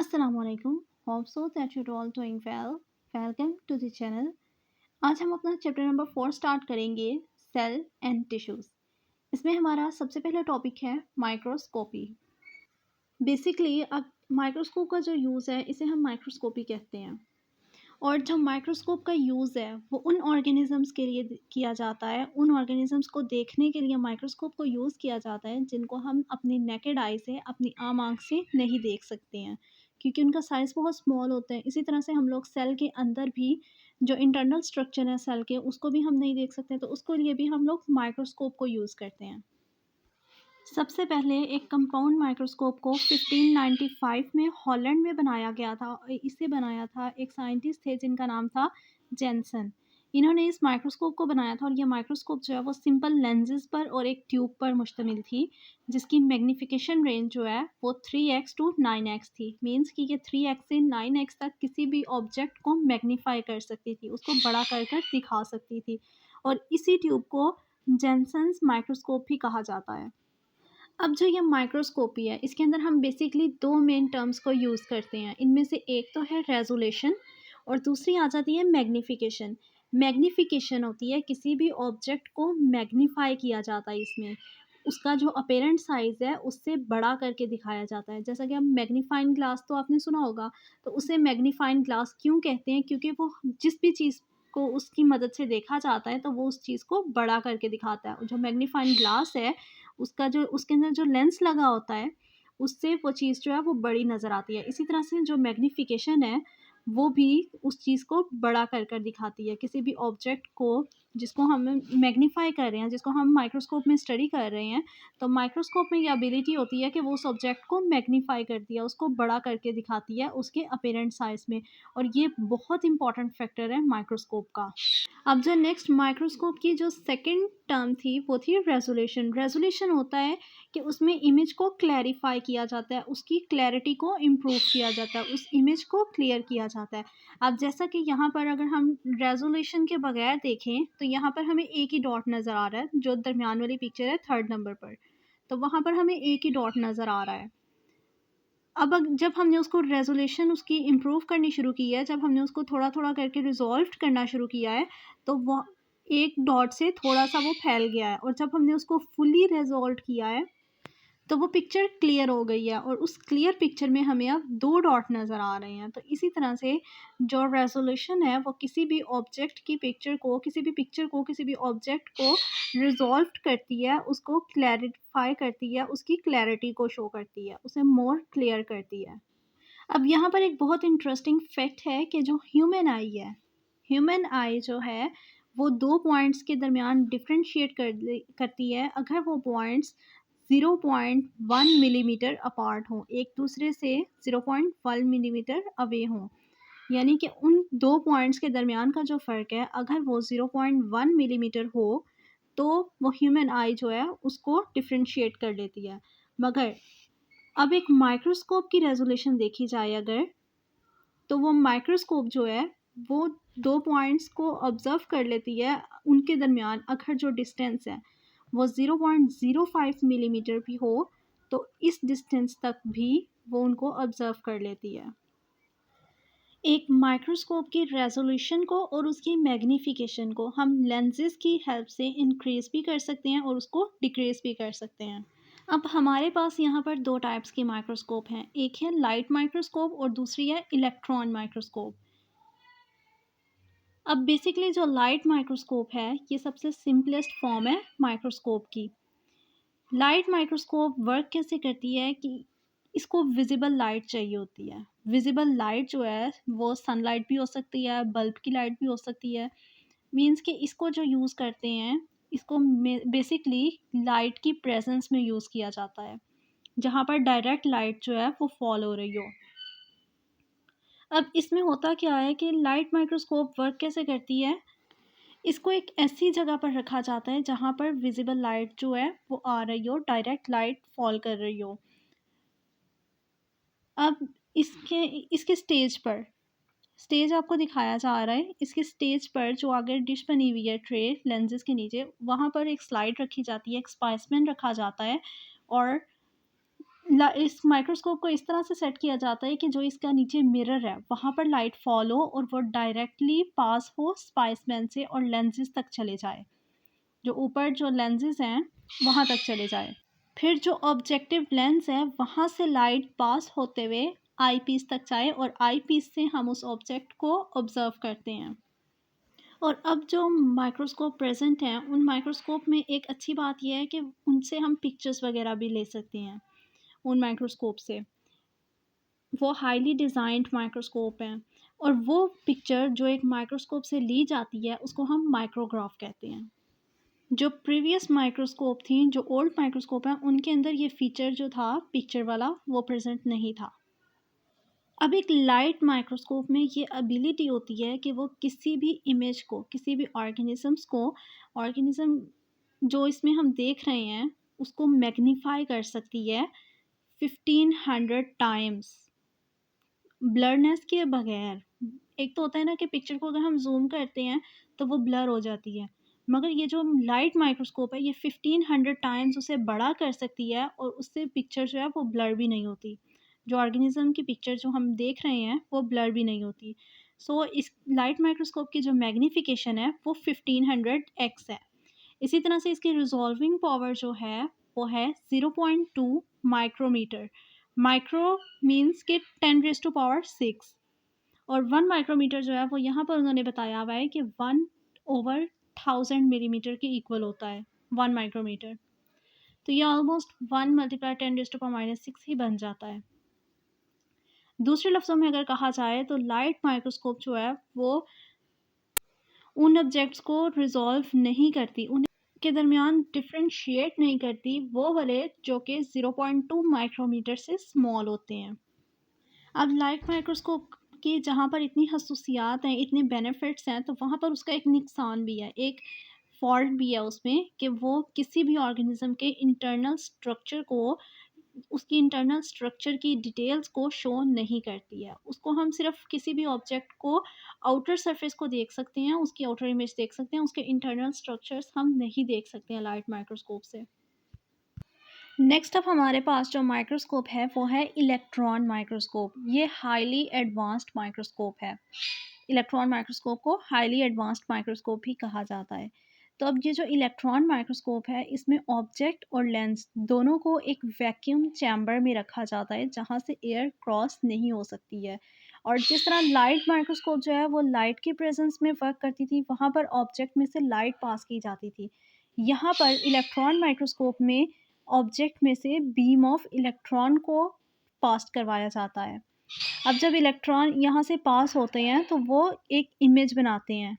Assalamualaikum. Hope so that you're all doing well. Welcome to the channel. आज हम अपना chapter number 4 start करेंगे, cell and tissues. इसमें हमारा सबसे पहला टॉपिक है माइक्रोस्कोपी। बेसिकली अब माइक्रोस्कोप का जो यूज़ है इसे हम माइक्रोस्कोपी कहते हैं। और जो माइक्रोस्कोप का यूज़ है वो उन ऑर्गेनिजम्स के लिए किया जाता है, उन ऑर्गेनिजम्स को देखने के लिए माइक्रोस्कोप को यूज़ किया जाता है जिनको हम अपनी नेकेड आई से, अपनी आम आँख से नहीं देख सकते हैं, क्योंकि उनका साइज़ बहुत स्मॉल होता है। इसी तरह से हम लोग सेल के अंदर भी जो इंटरनल स्ट्रक्चर है सेल के, उसको भी हम नहीं देख सकते, तो उसके लिए भी हम लोग माइक्रोस्कोप को यूज़ करते हैं। सबसे पहले एक कंपाउंड माइक्रोस्कोप को 1595 में हॉलैंड में बनाया गया था। इसे बनाया था एक साइंटिस्ट थे जिनका नाम था जेनसन। इन्होंने इस माइक्रोस्कोप को बनाया था और ये माइक्रोस्कोप जो है वो सिंपल लेंसेज पर और एक ट्यूब पर मुश्तमिल थी, जिसकी मैग्नीफिकेशन रेंज जो है वो 3x टू 9x थी। मीन्स कि ये 3x से 9x तक किसी भी ऑब्जेक्ट को मैग्नीफाई कर सकती थी, उसको बड़ा कर कर दिखा सकती थी। और इसी ट्यूब को जेनसन्स माइक्रोस्कोप भी कहा जाता है। अब जो ये माइक्रोस्कोपी है इसके अंदर हम बेसिकली दो मेन टर्म्स को यूज़ करते हैं। इनमें से एक तो है रेजोल्यूशन और दूसरी आ जाती है मैग्नीफिकेशन। मैग्नीफिकेशन होती है किसी भी ऑब्जेक्ट को मैग्नीफाई किया जाता है, इसमें उसका जो अपेरेंट साइज़ है उससे बड़ा करके दिखाया जाता है। जैसा कि हम मैग्नीफाइंग ग्लास तो आपने सुना होगा, तो उसे मैग्नीफाइंग ग्लास क्यों कहते हैं? क्योंकि वो जिस भी चीज़ को उसकी मदद से देखा जाता है तो वो उस चीज़ को बड़ा करके दिखाता है। जो मैग्नीफाइंग ग्लास है उसका जो उसके अंदर जो लेंस लगा होता है, उससे वो चीज़ जो है वो बड़ी नज़र आती है। इसी तरह से जो मैग्नीफिकेशन है, वो भी उस चीज़ को बड़ा कर कर दिखाती है। किसी भी ऑब्जेक्ट को जिसको हम मैग्नीफाई कर रहे हैं, जिसको हम माइक्रोस्कोप में स्टडी कर रहे हैं, तो माइक्रोस्कोप में ये एबिलिटी होती है कि वो उस ऑब्जेक्ट को मैग्नीफाई करती है, उसको बड़ा करके दिखाती है उसके अपीरेंट साइज़ में। और ये बहुत इंपॉर्टेंट फैक्टर है माइक्रोस्कोप का। अब जो नेक्स्ट माइक्रोस्कोप की जो सेकंड टर्म थी वो थी रेजोल्यूशन। रेजोल्यूशन होता है कि उसमें इमेज को क्लैरिफाई किया जाता है, उसकी क्लैरिटी को इम्प्रूव किया जाता है, उस इमेज को क्लियर किया जाता है। अब जैसा कि यहाँ पर अगर हम रेजोल्यूशन के बगैर देखें तो यहाँ पर हमें एक ही डॉट नज़र आ रहा है, जो दरमियान वाली पिक्चर है 3rd नंबर पर, तो वहाँ पर हमें एक ही डॉट नज़र आ रहा है। अब जब हमने उसको रेज़ोल्यूशन उसकी इम्प्रूव करनी शुरू की है, जब हमने उसको थोड़ा-थोड़ा करके रिज़ॉल्व करना शुरू किया है, तो वो एक डॉट से थोड़ा-सा वो फैल गया है और जब हमने उसको फुली रिज़ॉल्व किया है, तो वो पिक्चर क्लियर हो गई है और उस क्लियर पिक्चर में हमें अब 2 डॉट नज़र आ रहे हैं। तो इसी तरह से जो रेज़ोल्यूशन है वो किसी भी ऑब्जेक्ट की पिक्चर को, किसी भी पिक्चर को, किसी भी ऑब्जेक्ट को रिज़ॉल्व करती है, उसको क्लैरिफ़ाई करती है, उसकी क्लैरिटी को शो करती है, उसे मोर क्लियर करती है। अब यहाँ पर एक बहुत इंटरेस्टिंग फैक्ट है कि जो ह्यूमन आई है, ह्यूमन आई जो है वो 2 पॉइंट्स के दरमियान डिफरेंशिएट करती है अगर वो पॉइंट्स 0.1 मिलीमीटर अपार्ट हों, एक दूसरे से 0.1 मिलीमीटर अवे हों। यानी कि उन 2 पॉइंट्स के दरमियान का जो फ़र्क है अगर वो 0.1 मिलीमीटर हो, तो वो ह्यूमन आई जो है उसको डिफरेंशिएट कर लेती है। मगर अब एक माइक्रोस्कोप की रेज़ोल्यूशन देखी जाए अगर, तो वो माइक्रोस्कोप जो है वो 2 पॉइंट्स को ऑब्ज़र्व कर लेती है, उनके दरमियान अगर जो डिस्टेंस है वो 0.05 मिलीमीटर भी हो, तो इस डिस्टेंस तक भी वो उनको ऑब्ज़र्व कर लेती है। एक माइक्रोस्कोप की रेज़ोल्यूशन को और उसकी मैग्नीफिकेशन को हम लेंसेज़ की हेल्प से इंक्रीज़ भी कर सकते हैं और उसको डिक्रीज़ भी कर सकते हैं। अब हमारे पास यहाँ पर 2 टाइप्स की माइक्रोस्कोप हैं। एक है लाइट माइक्रोस्कोप और दूसरी है इलेक्ट्रॉन माइक्रोस्कोप। अब बेसिकली जो लाइट माइक्रोस्कोप है, ये सबसे सिंपलेस्ट फॉर्म है माइक्रोस्कोप की। लाइट माइक्रोस्कोप वर्क कैसे करती है कि इसको विज़िबल लाइट चाहिए होती है। विज़िबल लाइट जो है वो सनलाइट भी हो सकती है, बल्ब की लाइट भी हो सकती है। मीन्स कि इसको जो यूज़ करते हैं, इसको बेसिकली लाइट की प्रेजेंस में यूज़ किया जाता है, जहाँ पर डायरेक्ट लाइट जो है वो फॉल हो रही हो। अब इसमें होता क्या है कि लाइट माइक्रोस्कोप वर्क कैसे करती है, इसको एक ऐसी जगह पर रखा जाता है जहाँ पर विजिबल लाइट जो है वो आ रही हो, डायरेक्ट लाइट फॉल कर रही हो। अब इसके इसके स्टेज आपको दिखाया जा रहा है। इसके स्टेज पर जो आगे डिश बनी हुई है ट्रे लेंसेज़ के नीचे, वहाँ पर एक स्लाइड रखी जाती है, एक स्पाइसमैन रखा जाता है और इस माइक्रोस्कोप को इस तरह से सेट किया जाता है कि जो इसका नीचे मिरर है वहाँ पर लाइट फॉल हो और वो डायरेक्टली पास हो स्पाइसमैन से और लेंसेज तक चले जाए, जो ऊपर जो लेंसेज हैं वहाँ तक चले जाए। फिर जो ऑब्जेक्टिव लेंस है वहाँ से लाइट पास होते हुए आई पीस तक जाए और आई पीस से हम उस ऑब्जेक्ट को ऑब्जर्व करते हैं। और अब जो माइक्रोस्कोप प्रेजेंट हैं उन माइक्रोस्कोप में एक अच्छी बात यह है कि उनसे हम पिक्चर्स वगैरह भी ले सकते हैं उन माइक्रोस्कोप से। वो हाईली डिज़ाइंड माइक्रोस्कोप हैं और वो पिक्चर जो एक माइक्रोस्कोप से ली जाती है उसको हम माइक्रोग्राफ कहते हैं। जो प्रीवियस माइक्रोस्कोप थी, जो ओल्ड माइक्रोस्कोप हैं, उनके अंदर ये फीचर जो था पिक्चर वाला वो प्रेजेंट नहीं था। अब एक लाइट माइक्रोस्कोप में ये एबिलिटी होती है कि वो किसी भी इमेज को, किसी भी ऑर्गेनिज्म जो इसमें हम देख रहे हैं उसको मैग्नीफाई कर सकती है 1500 टाइम्स ब्लरनेस के बगैर। एक तो होता है ना कि पिक्चर को अगर हम जूम करते हैं तो वो ब्लर हो जाती है, मगर ये जो लाइट माइक्रोस्कोप है ये 1500 टाइम्स उसे बड़ा कर सकती है और उससे पिक्चर जो है वो ब्लर भी नहीं होती। जो ऑर्गेनिज्म की पिक्चर जो हम देख रहे हैं वो ब्लर भी नहीं होती। सो इस लाइट माइक्रोस्कोप की जो मैग्नीफिकेशन है वो 1500x है। इसी तरह से इसकी रिजॉल्विंग पावर जो है वो है 0.2 माइक्रोमीटर। माइक्रो मीन्स के 10⁻⁶, और 1 माइक्रोमीटर जो है वो यहाँ पर उन्होंने बताया हुआ है कि 1/1000 मिलीमीटर के इक्वल होता है 1 माइक्रोमीटर। तो ये ऑलमोस्ट 1 × 10⁻⁶ ही बन जाता है। दूसरे लफ्ज़ों में अगर कहा जाए तो लाइट माइक्रोस्कोप जो है वो उन ऑब्जेक्ट्स को रिजॉल्व नहीं करती, उनके दरमियान डिफ्रेंशिएट नहीं करती, वो वाले जो कि 0.2 माइक्रोमीटर से स्मॉल होते हैं। अब लाइट माइक्रोस्कोप की जहाँ पर इतनी खसूसियात हैं, इतने बेनिफिट्स हैं, तो वहाँ पर उसका एक नुकसान भी है, एक फॉल्ट भी है उसमें कि वो किसी भी ऑर्गेनिज्म के इंटरनल स्ट्रक्चर को, उसकी इंटरनल स्ट्रक्चर की डिटेल्स को शो नहीं करती है। उसको हम सिर्फ किसी भी ऑब्जेक्ट को आउटर सरफेस को देख सकते हैं, उसकी आउटर इमेज देख सकते हैं, उसके इंटरनल स्ट्रक्चर्स हम नहीं देख सकते हैं लाइट माइक्रोस्कोप से। नेक्स्ट अब हमारे पास जो माइक्रोस्कोप है वो है इलेक्ट्रॉन माइक्रोस्कोप। ये हाईली एडवांस्ड माइक्रोस्कोप है। इलेक्ट्रॉन माइक्रोस्कोप को हाईली एडवांस्ड माइक्रोस्कोप भी कहा जाता है। तो अब ये जो इलेक्ट्रॉन माइक्रोस्कोप है इसमें ऑब्जेक्ट और लेंस दोनों को एक वैक्यूम चैम्बर में रखा जाता है जहाँ से एयर क्रॉस नहीं हो सकती है। और जिस तरह लाइट माइक्रोस्कोप जो है वो लाइट की प्रेजेंस में वर्क करती थी, वहाँ पर ऑब्जेक्ट में से लाइट पास की जाती थी। यहाँ पर इलेक्ट्रॉन माइक्रोस्कोप में ऑब्जेक्ट में से बीम ऑफ इलेक्ट्रॉन को पास करवाया जाता है। अब जब इलेक्ट्रॉन यहाँ से पास होते हैं तो वो एक इमेज बनाते हैं।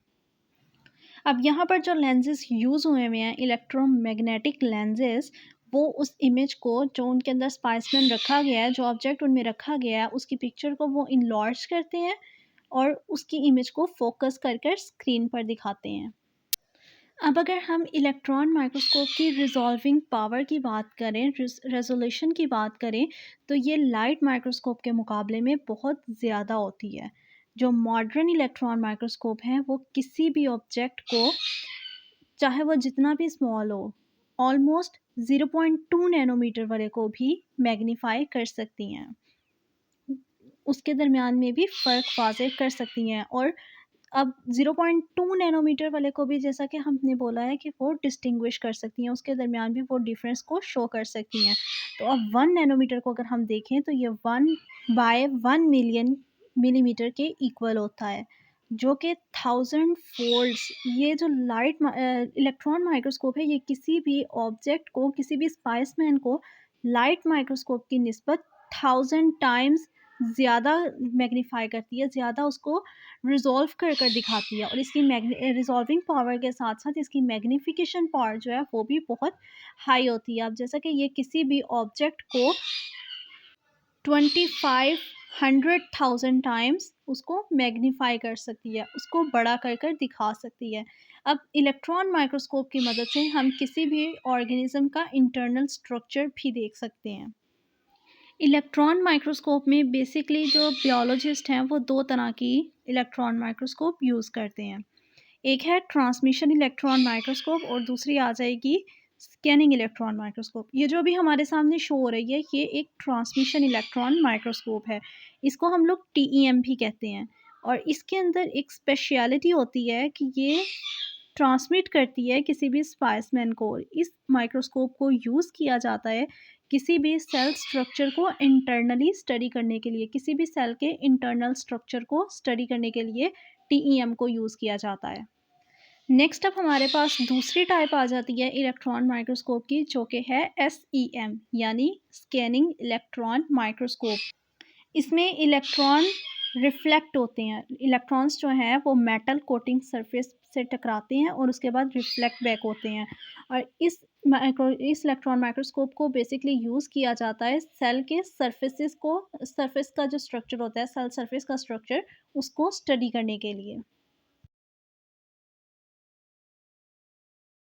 अब यहाँ पर जो लेंसेज यूज़ हुए हुए हैं इलेक्ट्रोमैग्नेटिक लेंसेज, वो उस इमेज को जो उनके अंदर स्पाइसमैन रखा गया है, जो ऑब्जेक्ट उनमें रखा गया है, उसकी पिक्चर को वो इनलॉर्ज करते हैं और उसकी इमेज को फोकस कर कर स्क्रीन पर दिखाते हैं। अब अगर हम इलेक्ट्रॉन माइक्रोस्कोप की रिजॉल्विंग पावर की बात करें, रेजोल्यूशन की बात करें, तो ये लाइट माइक्रोस्कोप के मुकाबले में बहुत ज़्यादा होती है। जो मॉडर्न इलेक्ट्रॉन माइक्रोस्कोप हैं वो किसी भी ऑब्जेक्ट को, चाहे वो जितना भी स्मॉल हो, ऑलमोस्ट 0.2 नैनोमीटर वाले को भी मैग्नीफाई कर सकती हैं, उसके दरमियान में भी फ़र्क वाज़ेह कर सकती हैं। और अब 0.2 नैनोमीटर वाले को भी, जैसा कि हमने बोला है कि वो डिस्टिंग्विश कर सकती हैं, उसके दरमियान भी वो डिफरेंस को शो कर सकती हैं। तो अब 1 नैनोमीटर को अगर हम देखें तो ये 1/1 मिलियन मिलीमीटर के इक्वल होता है, जो कि 1000 फोल्ड्स। ये जो इलेक्ट्रॉन माइक्रोस्कोप है ये किसी भी ऑब्जेक्ट को, किसी भी स्पाइसमैन को लाइट माइक्रोस्कोप की निस्बत 1000 टाइम्स ज़्यादा मैग्नीफाई करती है, ज़्यादा उसको रिज़ॉल्व कर कर दिखाती है। और इसकी रिज़ॉल्विंग पावर के साथ साथ इसकी मैग्नीफिकेशन पावर जो है वो भी बहुत हाई होती है। अब जैसा कि ये किसी भी ऑब्जेक्ट को 2500,000 टाइम्स उसको मैग्नीफाई कर सकती है, उसको बड़ा कर कर दिखा सकती है। अब इलेक्ट्रॉन माइक्रोस्कोप की मदद से हम किसी भी ऑर्गेनिज्म का इंटरनल स्ट्रक्चर भी देख सकते हैं। इलेक्ट्रॉन माइक्रोस्कोप में बेसिकली जो बियोलॉजिस्ट हैं वो 2 तरह की इलेक्ट्रॉन माइक्रोस्कोप यूज़ करते हैं। एक है ट्रांसमिशन इलेक्ट्रॉन माइक्रोस्कोप और दूसरी आ जाएगी स्कैनिंग इलेक्ट्रॉन माइक्रोस्कोप, ये जो अभी हमारे सामने शो हो रही है, ये एक ट्रांसमिशन इलेक्ट्रॉन माइक्रोस्कोप है। इसको हम लोग टीईएम भी कहते हैं और इसके अंदर एक स्पेशलिटी होती है कि ये ट्रांसमिट करती है किसी भी स्पाइसमैन को। इस माइक्रोस्कोप को यूज़ किया जाता है किसी भी सेल स्ट्रक्चर को इंटरनली स्टडी करने के लिए, किसी भी सेल के इंटरनल स्ट्रक्चर को स्टडी करने के लिए टीईएम को यूज़ किया जाता है। नेक्स्ट अब हमारे पास दूसरी टाइप आ जाती है इलेक्ट्रॉन माइक्रोस्कोप की, जो कि है एसईएम यानी स्कैनिंग इलेक्ट्रॉन माइक्रोस्कोप। इसमें इलेक्ट्रॉन रिफ्लेक्ट होते हैं। इलेक्ट्रॉन्स जो हैं वो मेटल कोटिंग सरफेस से टकराते हैं और उसके बाद रिफ्लेक्ट बैक होते हैं। और इस इलेक्ट्रॉन माइक्रोस्कोप को बेसिकली यूज़ किया जाता है सेल के सरफेस का जो स्ट्रक्चर होता है, सेल सरफेस का स्ट्रक्चर, उसको स्टडी करने के लिए।